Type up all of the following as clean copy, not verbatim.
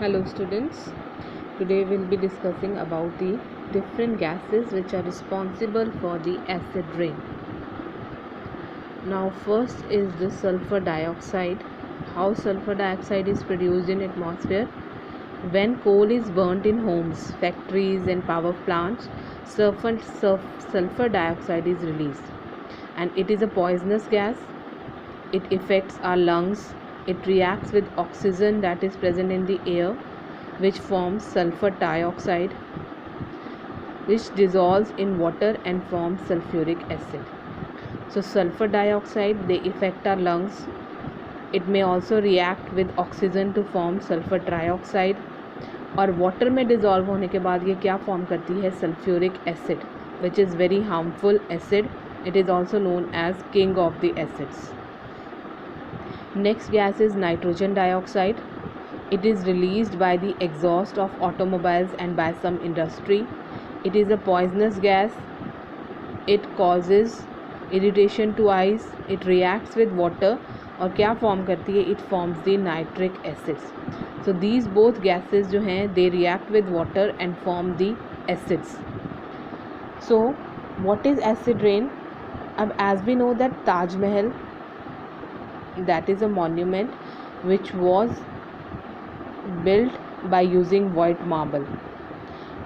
Hello students, today we'll be discussing about the different gases which are responsible for the acid rain. Now first is the sulfur dioxide. How sulfur dioxide is produced in atmosphere? When coal is burnt in homes, factories and power plants, sulfur dioxide is released and it is a poisonous gas. It affects our lungs. It reacts with oxygen that is present in the air, which forms sulfur dioxide, which dissolves in water and forms sulfuric acid. So sulfur dioxide, they affect our lungs. It may also react with oxygen to form sulfur trioxide, और water में dissolve होने के बाद ये क्या form करती है? Sulphuric acid, which is very harmful acid. It is also known as king of the acids. Next gas is nitrogen dioxide. It is released by the exhaust of automobiles and by some industry. It is a poisonous gas. It causes irritation to eyes. It reacts with water और क्या form करती है? It forms the nitric acids. So these both gases जो हैं they react with water and form the acids. So what is acid rain? अब as we know that Taj Mahal, that is a monument which was built by using white marble.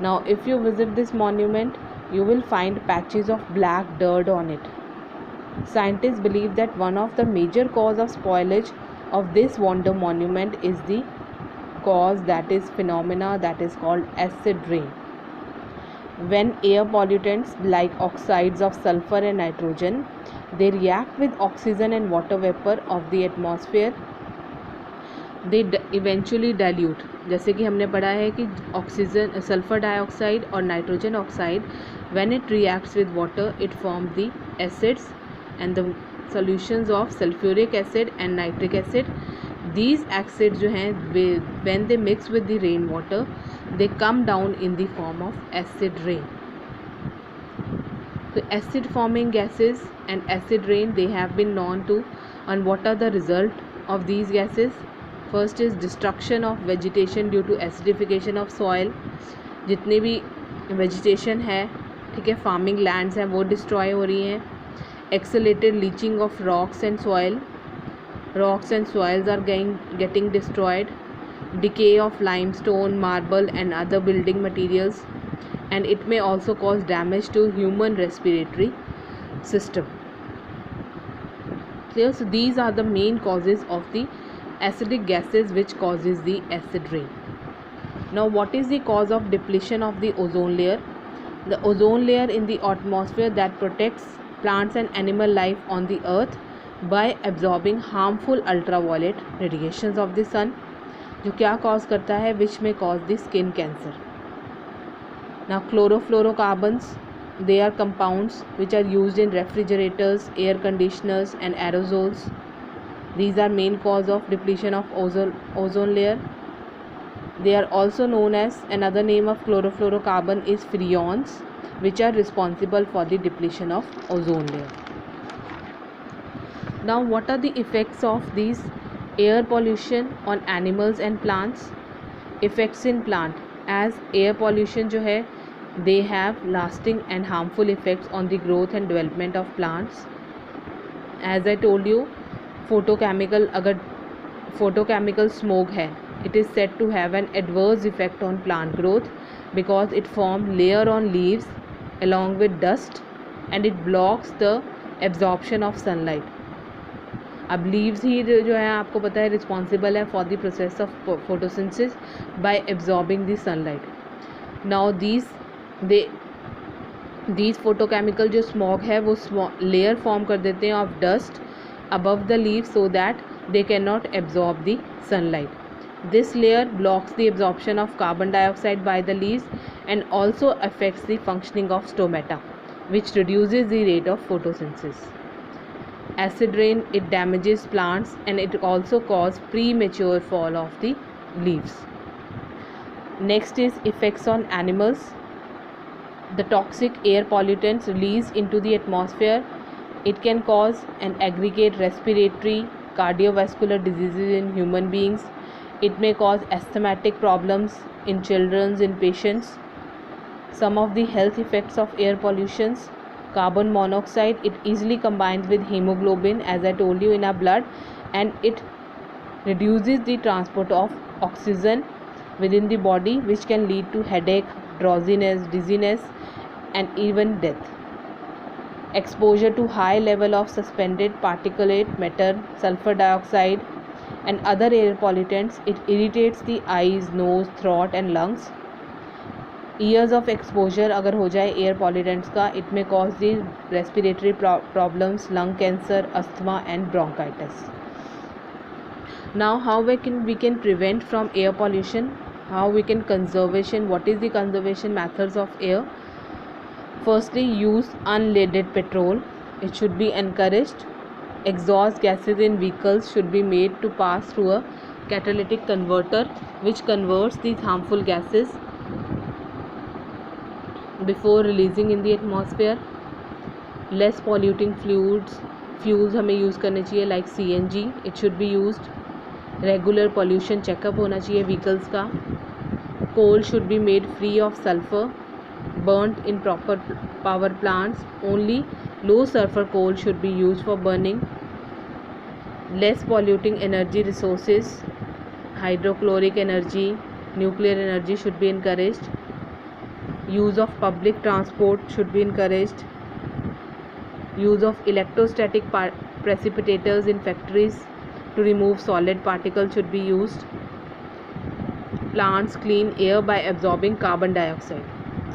Now if you visit this monument, you will find patches of black dirt on it. Scientists believe that one of the major cause of spoilage of this wonder monument is the cause, that is phenomena that is called acid rain. When air pollutants like oxides of sulfur and nitrogen, they react with oxygen and water vapor of the atmosphere, they eventually dilute. जैसे कि हमने पढ़ा है कि oxygen, sulphur dioxide और nitrogen oxide, when it reacts with water it forms the acids and the solutions of sulfuric acid and nitric acid. These acids जो हैं when they mix with the rain water, they come down in the form of acid rain. The acid forming gases and acid rain, they have been known to. And what are the result of these gases? First is destruction of vegetation due to acidification of soil. जितनी भी vegetation है, ठीक है, farming lands हैं, वो destroy हो रही हैं. Accelerated leaching of rocks and soil. Rocks and soils are getting destroyed. Decay of limestone, marble and other building materials, and it may also cause damage to human respiratory system. Clear? So these are the main causes of the acidic gases which causes the acid rain. Now what is the cause of depletion of the ozone layer? The ozone layer in the atmosphere that protects plants and animal life on the earth by absorbing harmful ultraviolet radiations of the sun, जो क्या cause करता है? विच में cause the skin cancer. Now chlorofluorocarbons, they are compounds which are used in refrigerators, air conditioners and aerosols. These are main cause of depletion of ozone layer. They are also known as, another name of chlorofluorocarbon is freons, which are responsible for the depletion of ozone layer. Now what are the effects of these air pollution on animals and plants? Effects in plant, as air pollution जो है, they have lasting and harmful effects on the growth and development of plants. As I told you, photochemical, अगर photochemical smoke है, it is said to have an adverse effect on plant growth because it forms layer on leaves along with dust and it blocks the absorption of sunlight. अब leaves ही जो है आपको पता है responsible है for the process of photosynthesis by absorbing the sunlight. Now these photochemical जो smog है वो लेयर फॉर्म कर देते हैं of dust above the leave so that they can not absorb the sunlight. This layer blocks the absorption of carbon dioxide by the leaves and also affects the functioning of stomata which reduces the rate of photosynthesis. Acid rain, it damages plants and it also causes premature fall of the leaves. Next is effects on animals. The toxic air pollutants released into the atmosphere, it can cause an aggregate respiratory, cardiovascular diseases in human beings. It may cause asthmatic problems in children, in patients. Some of the health effects of air pollutions: carbon monoxide, it easily combines with hemoglobin, as I told you, in our blood, and it reduces the transport of oxygen within the body, which can lead to headache, drowsiness, dizziness, and even death. Exposure to high level of suspended particulate matter, sulfur dioxide, and other air pollutants, it irritates the eyes, nose, throat, and lungs. Years of exposure अगर हो जाए air pollutants का, it may cause the respiratory problems, lung cancer, asthma, and bronchitis. Now, how we can prevent from air pollution? How we can conservation? What is the conservation methods of air? Firstly, use unleaded petrol. It should be encouraged. Exhaust gases in vehicles should be made to pass through a catalytic converter, which converts these harmful gases before releasing in the atmosphere. Less polluting fuels हमें use करने चाहिए, like CNG. It should be used. Regular pollution checkup होना चाहिए vehicles का. Coal should be made free of sulfur, burnt in proper power plants. Only low sulfur coal should be used for burning. Less polluting energy resources, hydrochloric energy, nuclear energy should be encouraged. Use of public transport should be encouraged. Use of electrostatic precipitators in factories to remove solid particles should be used. Plants clean air by absorbing carbon dioxide.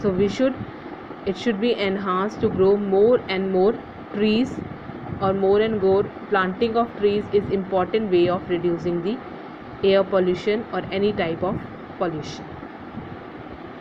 So it should be enhanced to grow more and more trees, or more and more planting of trees is important way of reducing the air pollution or any type of pollution.